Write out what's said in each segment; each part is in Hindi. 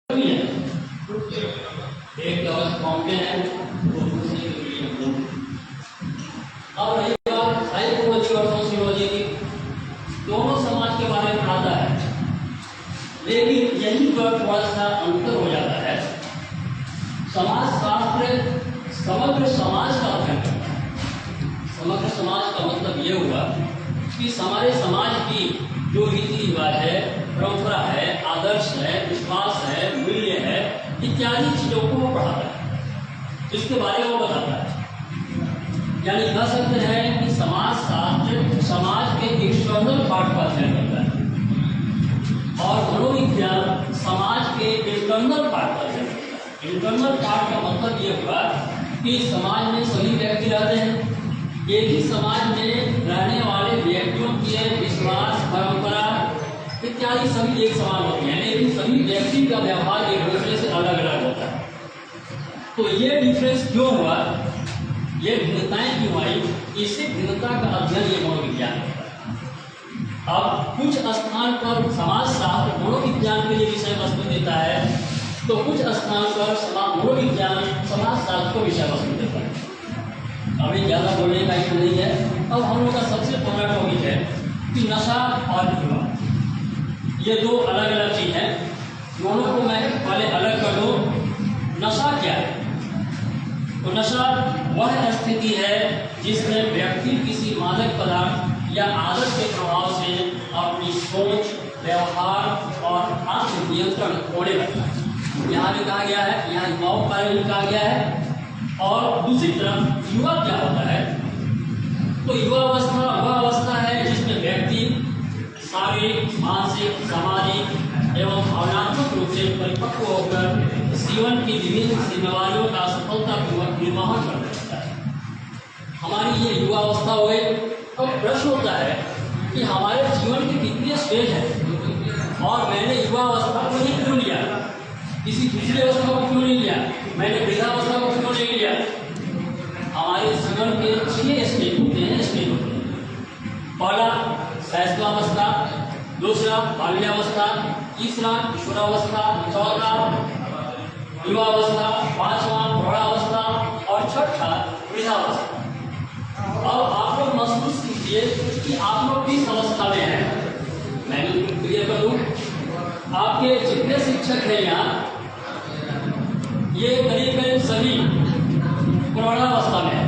एक फाउंटेन है वो दूसरे के लिए मूल। अब रही बात साइकोलॉजी और सोशियोलॉजी की, दोनों समाज के बारे में पढ़ाता है, लेकिन यही पर थोड़ा सा अंतर हो जाता है। समाज शास्त्र समग्र समाज का अध्ययन करता है। समग्र समाज का मतलब ये हुआ कि हमारे समाज की जो रीति रिवाज है, परंपरा है, आदर्श है, विश्वास है, मूल्य है, इत्यादि चीजों को वो पढ़ाता है, इसके बारे में वो बताता है। यानी कह सकते हैं कि समाज शास्त्र समाज के एक्सटर्नल पार्ट का अध्ययन करता है और मनोविज्ञान समाज के इंटरनल पार्ट का अध्ययन करता है। इंटरनल पार्ट का मतलब ये हुआ कि समाज में सभी व्यक्ति रहते हैं, एक ही समाज में रहने वाले व्यक्तियों के विश्वास, परंपरा इत्यादि सभी एक समान होते हैं, लेकिन सभी व्यक्ति का व्यवहार एक दूसरे से अलग अलग होता है। तो ये डिफरेंस क्यों हुआ, ये भिन्नताएं क्यों आई, इसी भिन्नता का अध्ययन ये मनोविज्ञान करता है। अब कुछ स्थान पर समाज शास्त्र मनोविज्ञान के लिए विषय वस्तु देता है, तो कुछ स्थान पर मनोविज्ञान समाज शास्त्र को विषय वस्तु देता है। अभी ज़्यादा बोलने का ही नहीं है। अब हम लोग का सबसे पहला टॉपिक है कि नशा और युवा, ये दो अलग अलग चीज है। दोनों को मैं पहले अलग कर दूं। नशा क्या है? तो नशा वह स्थिति है जिसमें व्यक्ति किसी मादक पदार्थ या आदत के प्रभाव से अपनी सोच, व्यवहार और आत्म नियंत्रण खोने लगता है। यहाँ भी कहा गया है, यहाँ युवाओं के बारे में कहा गया है। और दूसरी तरफ युवा क्या होता है? तो युवा अवस्था वह अवस्था है जिसमें व्यक्ति शारीरिक, मानसिक, सामाजिक एवं भावनात्मक रूप से परिपक्व होकर जीवन की विभिन्न जिम्मेदारियों का सफलतापूर्वक निर्वहन कर सकता है। हमारी ये युवा अवस्था हुई। अब प्रश्न होता है कि हमारे जीवन के कितने स्टेज हैं और मैंने युवा अवस्था को ही क्यों लिया, किसी दूसरी अवस्था को क्यों नहीं लिया, मैंने वृद्धावस्था को क्यों नहीं लिया? हमारे जीवन के 6 स्टेज होते हैं। पहला शैशवावस्था, दूसरा बाल्यावस्था, तीसरा किशोरावस्था, चौथा युवावस्था, पांचवा प्रौढ़ावस्था और छठा वृद्धावस्था। अब आप लोग महसूस कीजिए कि आप लोग किस अवस्था में हैं। मैं क्लियर कर दूं, आपके जितने शिक्षक हैं यहाँ, ये करीब करीब सभी प्रौढ़ावस्था में है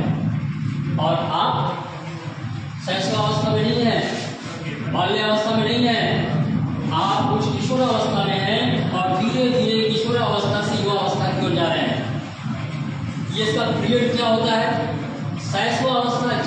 और आप शैशवावस्था में नहीं है, बाल्यावस्था में नहीं है, आप कुछ किशोरावस्था में हैं और धीरे धीरे किशोरावस्था से युवावस्था की ओर जा रहे हैं। ये इसका पीरियड क्या होता है? शैशवावस्था